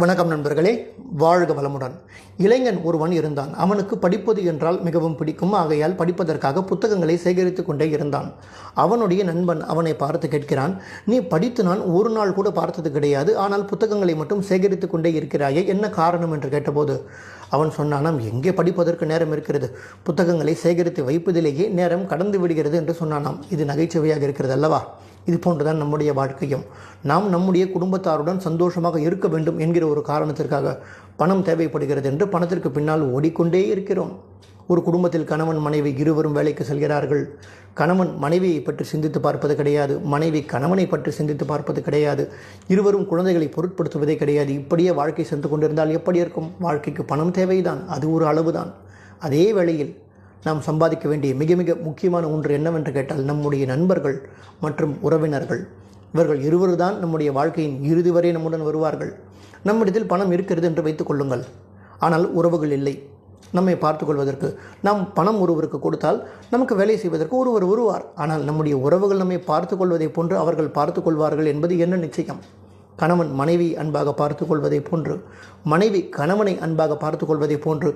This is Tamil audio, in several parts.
வணக்கம் நண்பர்களே, வாழ்க வளமுடன். இளைஞன் ஒருவன் இருந்தான். அவனுக்கு படிப்பது என்றால் மிகவும் பிடிக்கும். ஆகையால் படிப்பதற்காக புத்தகங்களை சேகரித்து கொண்டே இருந்தான். அவனுடைய நண்பன் அவனை பார்த்து கேட்கிறான், நீ படித்து நான் ஒரு நாள் கூட பார்த்தது கிடையாது, ஆனால் புத்தகங்களை மட்டும் சேகரித்து கொண்டே இருக்கிறாயே, என்ன காரணம் என்று கேட்டபோது அவன் சொன்னானாம், எங்கே படிப்பதற்கு நேரம் இருக்கிறது, புத்தகங்களை சேகரித்து வைப்பதிலேயே நேரம் கடந்து விடுகிறது என்று சொன்னானாம். இது நகைச்சுவையாக இருக்கிறது அல்லவா? இது போன்றுதான் நம்முடைய வாழ்க்கையும். நாம் நம்முடைய குடும்பத்தாருடன் சந்தோஷமாக இருக்க வேண்டும் என்கிற ஒரு காரணத்திற்காக பணம் தேவைப்படுகிறது என்று பணத்திற்கு பின்னால் ஓடிக்கொண்டே இருக்கிறோம். ஒரு குடும்பத்தில் கணவன் மனைவி இருவரும் வேலைக்கு செல்கிறார்கள். கணவன் மனைவியை பற்றி சிந்தித்து பார்ப்பது கிடையாது, மனைவி கணவனை பற்றி சிந்தித்து பார்ப்பது கிடையாது, இருவரும் குழந்தைகளை பொருட்படுத்துவதே கிடையாது. இப்படியே வாழ்க்கை சென்று கொண்டிருந்தால் எப்படி இருக்கும்? வாழ்க்கைக்கு பணம் தேவைதான், அது ஒரு அளவுதான். அதே வேளையில் நாம் சம்பாதிக்க வேண்டிய மிக மிக முக்கியமான ஒன்று என்னவென்று கேட்டால் நம்முடைய நண்பர்கள் மற்றும் உறவினர்கள். இவர்கள் இருவருதான் நம்முடைய வாழ்க்கையின் இறுதி வரை நம்முடன் வருவார்கள். நம்மிடத்தில் பணம் இருக்கிறது என்று வைத்துக் கொள்ளுங்கள், ஆனால் உறவுகள் இல்லை நம்மை பார்த்து கொள்வதற்கு. நாம் பணம் ஒருவருக்கு கொடுத்தால் நமக்கு வேலை செய்வதற்கு ஒருவர் வருவார். ஆனால் நம்முடைய உறவுகள் நம்மை பார்த்து கொள்வதை போன்று அவர்கள் பார்த்து கொள்வார்கள் என்பது என்ன நிச்சயம்? கணவன் மனைவி அன்பாக பார்த்து கொள்வதை போன்று, மனைவி கணவனை அன்பாக பார்த்து கொள்வதை போன்று,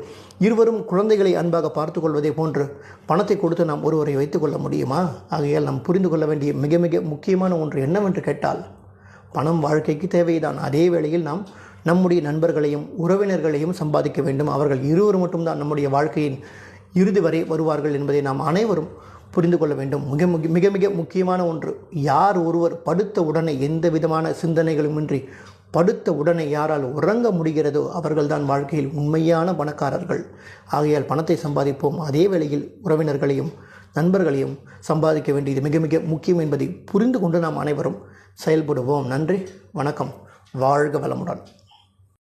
இருவரும் குழந்தைகளை அன்பாக பார்த்து கொள்வதை போன்று பணத்தை கொடுத்து நாம் ஒருவரை வைத்துக் கொள்ள முடியுமா? ஆகையால் நாம் புரிந்து கொள்ள வேண்டிய மிக மிக முக்கியமான ஒன்று என்னவென்று கேட்டால், பணம் வாழ்க்கைக்கு தேவைதான். அதே வேளையில் நாம் நம்முடைய நண்பர்களையும் உறவினர்களையும் சம்பாதிக்க வேண்டும். அவர்கள் இருவர் மட்டும்தான் நம்முடைய வாழ்க்கையின் இறுதி வரை வருவார்கள் என்பதை நாம் அனைவரும் புரிந்து கொள்ள வேண்டும். மிக மிக முக்கியமான ஒன்று, யார் ஒருவர் படுத்த உடனே எந்த விதமான சிந்தனைகளுமின்றி படுத்த உடனே யாரால் உறங்க முடிகிறதோ அவர்கள்தான் வாழ்க்கையில் உண்மையான பணக்காரர்கள். ஆகையால் பணத்தை சம்பாதிப்போம். அதே வேளையில் உறவினர்களையும் நண்பர்களையும் சம்பாதிக்க வேண்டியது மிக மிக முக்கியம் என்பதை புரிந்து கொண்டு நாம் அனைவரும் செயல்படுவோம். நன்றி, வணக்கம், வாழ்க வளமுடன்.